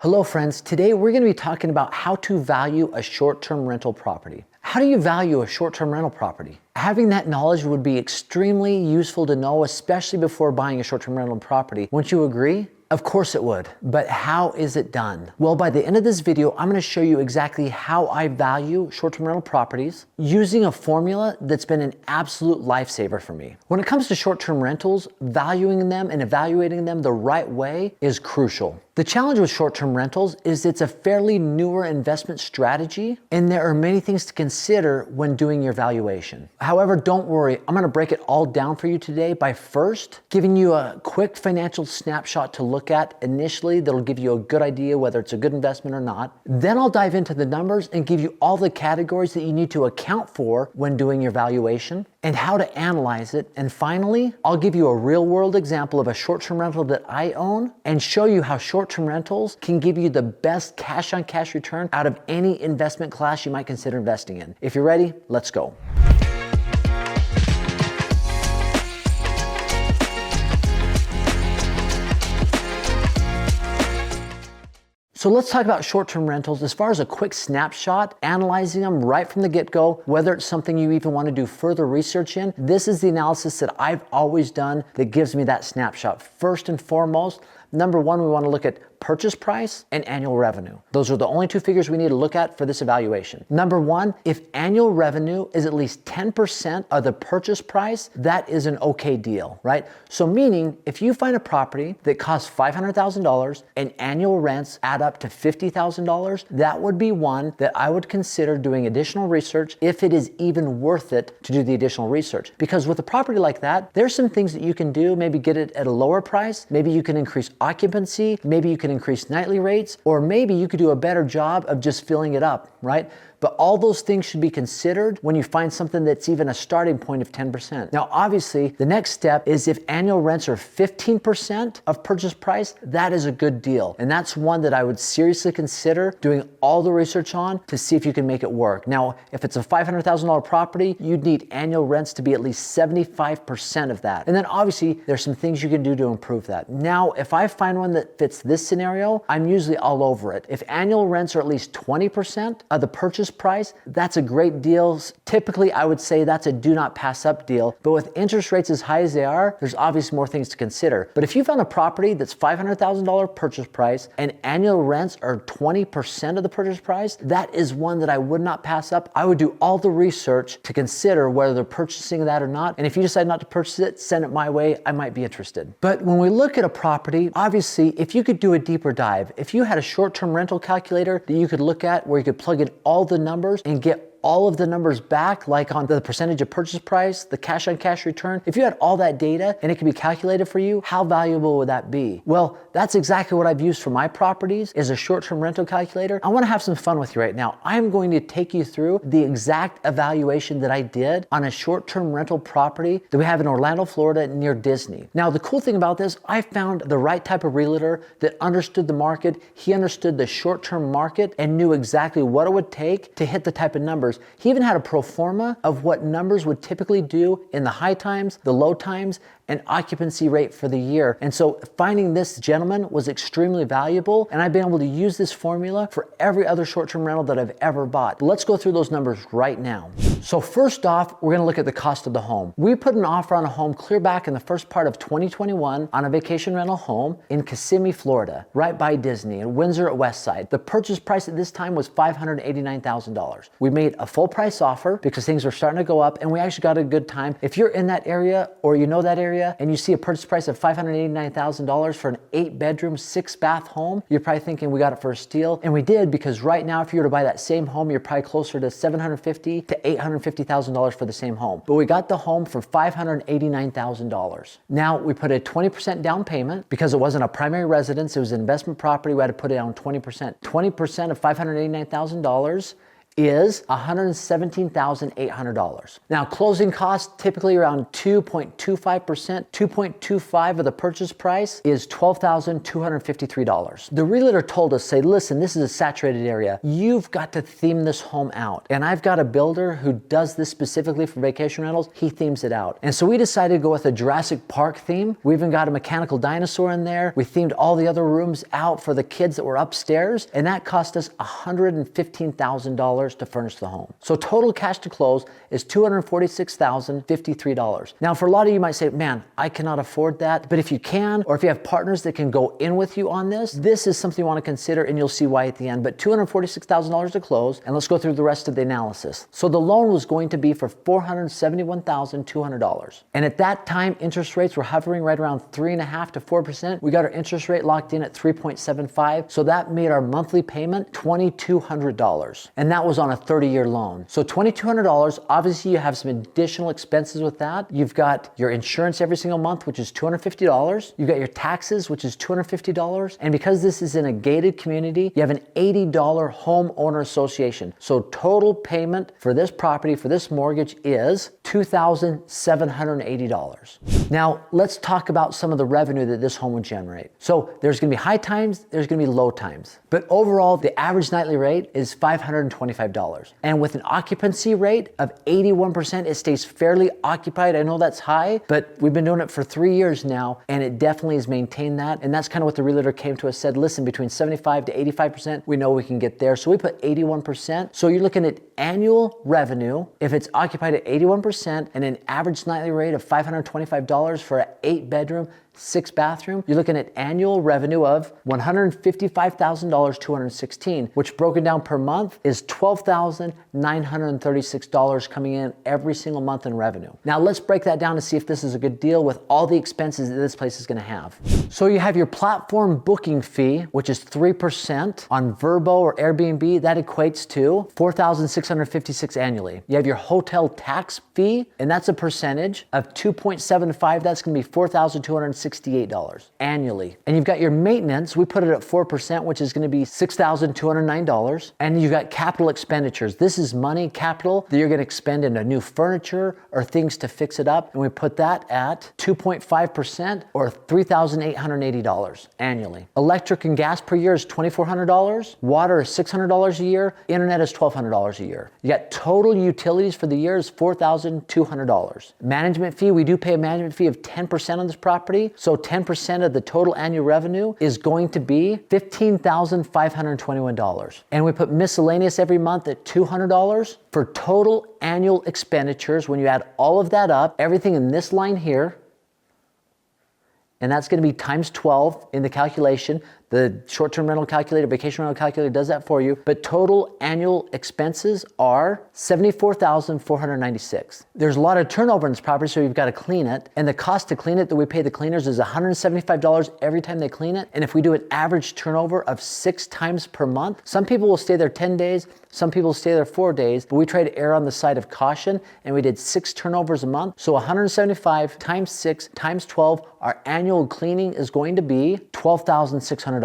Hello friends, today we're going to be talking about how to value a short-term rental property. How do you value a short-term rental property? Having that knowledge would be extremely useful to know, especially before buying a short-term rental property. Wouldn't you agree? Of course it would, but how is it done? Well, by the end of this video, I'm going to show you exactly how I value short-term rental properties using a formula that's been an absolute lifesaver for me. When it comes to short-term rentals, valuing them and evaluating them the right way is crucial. The challenge with short-term rentals is it's a fairly newer investment strategy, and there are many things to consider when doing your valuation. However, don't worry, I'm going to break it all down for you today by first giving you a quick financial snapshot to look at initially that'll give you a good idea whether it's a good investment or not. Then I'll dive into the numbers and give you all the categories that you need to account for when doing your valuation and how to analyze it. And finally, I'll give you a real-world example of a short-term rental that I own and show you how short-term rentals can give you the best cash-on-cash return out of any investment class you might consider investing in. If you're ready, let's go. So let's talk about short-term rentals. As far as a quick snapshot, analyzing them right from the get-go, whether it's something you even want to do further research in, this is the analysis that I've always done that gives me that snapshot. First and foremost, number one, we want to look at purchase price and annual revenue. Those are the only two figures we need to look at for this evaluation. Number one, if annual revenue is at least 10% of the purchase price, that is an okay deal, right? So meaning, if you find a property that costs $500,000 and annual rents add up to $50,000, that would be one that I would consider doing additional research if it is even worth it to do the additional research. Because with a property like that, there's some things that you can do, maybe get it at a lower price, maybe you can increase occupancy, maybe you can increase nightly rates, or maybe you could do a better job of just filling it up, right? But all those things should be considered when you find something that's even a starting point of 10%. Now, obviously, the next step is if annual rents are 15% of purchase price, that is a good deal. And that's one that I would seriously consider doing all the research on to see if you can make it work. Now, if it's a $500,000 property, you'd need annual rents to be at least 75% of that. And then obviously, there's some things you can do to improve that. Now, if I find one that fits this scenario, I'm usually all over it. If annual rents are at least 20% of the purchase price, that's a great deal. Typically, I would say that's a do not pass up deal. But with interest rates as high as they are, there's obviously more things to consider. But if you found a property that's $500,000 purchase price and annual rents are 20% of the purchase price, that is one that I would not pass up. I would do all the research to consider whether they're purchasing that or not. And if you decide not to purchase it, send it my way. I might be interested. But when we look at a property, obviously, if you could do a deeper dive, if you had a short-term rental calculator that you could look at where you could plug in all the numbers and get all of the numbers back, like on the percentage of purchase price, the cash-on-cash return, if you had all that data and it can be calculated for you, how valuable would that be? Well, that's exactly what I've used for my properties is a short-term rental calculator. I want to have some fun with you right now. I'm going to take you through the exact evaluation that I did on a short-term rental property that we have in Orlando, Florida, near Disney. Now, the cool thing about this, I found the right type of realtor that understood the market. He understood the short-term market and knew exactly what it would take to hit the type of numbers. He even had a pro forma of what numbers would typically do in the high times, the low times, and occupancy rate for the year. And so finding this gentleman was extremely valuable, and I've been able to use this formula for every other short-term rental that I've ever bought. Let's go through those numbers right now. So first off, we're gonna look at the cost of the home. We put an offer on a home clear back in the first part of 2021 on a vacation rental home in Kissimmee, Florida, right by Disney in Windsor at Westside. The purchase price at this time was $589,000. We made a full price offer because things were starting to go up, and we actually got a good time. If you're in that area or you know that area, and you see a purchase price of $589,000 for an 8-bedroom, 6-bath home, you're probably thinking we got it for a steal. And we did, because right now, if you were to buy that same home, you're probably closer to $750,000 to $850,000 for the same home. But we got the home for $589,000. Now, we put a 20% down payment because it wasn't a primary residence, it was an investment property. We had to put it down 20%. 20% of $589,000 is $117,800. Now, closing costs typically around 2.25%. 2.25 of the purchase price is $12,253. The realtor told us, say, listen, this is a saturated area. You've got to theme this home out. And I've got a builder who does this specifically for vacation rentals. He themes it out. And so we decided to go with a Jurassic Park theme. We even got a mechanical dinosaur in there. We themed all the other rooms out for the kids that were upstairs. And that cost us $115,000 to furnish the home. So total cash to close is $246,053. Now, for a lot of you might say, man, I cannot afford that. But if you can, or if you have partners that can go in with you on this, this is something you want to consider, and you'll see why at the end. But $246,000 to close, and let's go through the rest of the analysis. So the loan was going to be for $471,200. And at that time, interest rates were hovering right around 3.5% to 4%. We got our interest rate locked in at 3.75. So that made our monthly payment $2,200. And that was on a 30-year loan. So $2,200, obviously you have some additional expenses with that. You've got your insurance every single month, which is $250. You've got your taxes, which is $250. And because this is in a gated community, you have an $80 homeowner association. So total payment for this property, for this mortgage, is $2,780. Now, let's talk about some of the revenue that this home would generate. So there's gonna be high times, there's gonna be low times. But overall, the average nightly rate is $525. And with an occupancy rate of 81%, it stays fairly occupied. I know that's high, but we've been doing it for 3 years now, and it definitely has maintained that. And that's kind of what the realtor came to us, said, listen, between 75 to 85%, we know we can get there. So we put 81%. So you're looking at annual revenue, if it's occupied at 81% and an average nightly rate of $525 for an 8-bedroom, 6-bathroom, you're looking at annual revenue of $155,216, which broken down per month is $12,936 coming in every single month in revenue. Now let's break that down to see if this is a good deal with all the expenses that this place is gonna have. So you have your platform booking fee, which is 3% on Vrbo or Airbnb. That equates to $4,656 annually. You have your hotel tax fee, and that's a percentage of 2.75. That's gonna be $4,268 annually. And you've got your maintenance, we put it at 4%, which is gonna be $6,209. And you've got capital expenditures. This is money, capital, that you're gonna expend into new furniture or things to fix it up. And we put that at 2.5% or $3,880 annually. Electric and gas per year is $2,400. Water is $600 a year. Internet is $1,200 a year. You got total utilities for the year is $4,200. Management fee, we do pay a management fee of 10% on this property. So 10% of the total annual revenue is going to be $15,521. And we put miscellaneous every month at $200 for total annual expenditures. When you add all of that up, everything in this line here, and that's going to be times 12 in the calculation. The short-term rental calculator, vacation rental calculator does that for you. But total annual expenses are $74,496. There's a lot of turnover in this property, so you've got to clean it. And the cost to clean it that we pay the cleaners is $175 every time they clean it. And if we do an average turnover of 6 times per month, some people will stay there 10 days, some people stay there 4 days, but we try to err on the side of caution, and we did 6 turnovers a month. So 175 times 6 times 12, our annual cleaning is going to be $12,600.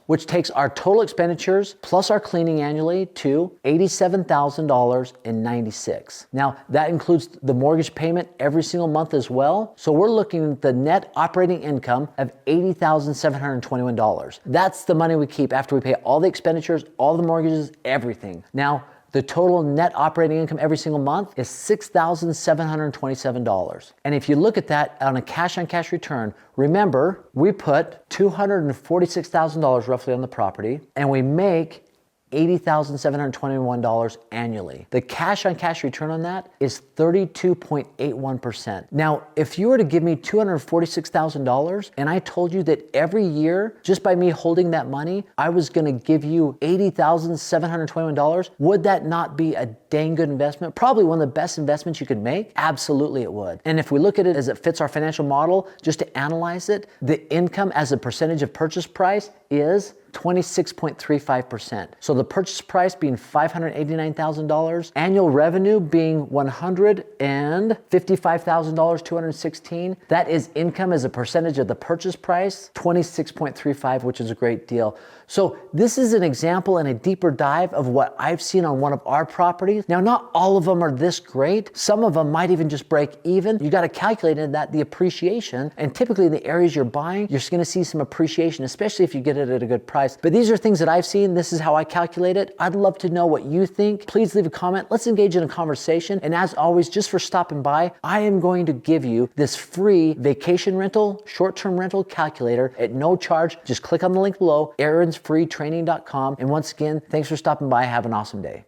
Which takes our total expenditures plus our cleaning annually to $87,096. Now, that includes the mortgage payment every single month as well. So we're looking at the net operating income of $80,721. That's the money we keep after we pay all the expenditures, all the mortgages, everything. Now, the total net operating income every single month is $6,727. And if you look at that on a cash-on-cash return, remember, we put $246,000 roughly on the property, and we make $80,721 annually. The cash-on-cash return on that is 32.81%. Now, if you were to give me $246,000 and I told you that every year, just by me holding that money, I was gonna give you $80,721, would that not be a dang good investment? Probably one of the best investments you could make? Absolutely it would. And if we look at it as it fits our financial model, just to analyze it, the income as a percentage of purchase price is 26.35%. So the purchase price being $589,000, annual revenue being $155,000, 216. That is income as a percentage of the purchase price, 26.35, which is a great deal. So this is an example and a deeper dive of what I've seen on one of our properties. Now, not all of them are this great. Some of them might even just break even. You got to calculate in that the appreciation, and typically in the areas you're buying, you're going to see some appreciation, especially if you get it at a good price. But these are things that I've seen. This is how I calculate it. I'd love to know what you think. Please leave a comment. Let's engage in a conversation. And as always, just for stopping by, I am going to give you this free vacation rental, short-term rental calculator at no charge. Just click on the link below, aaronsfreetraining.com. And once again, thanks for stopping by. Have an awesome day.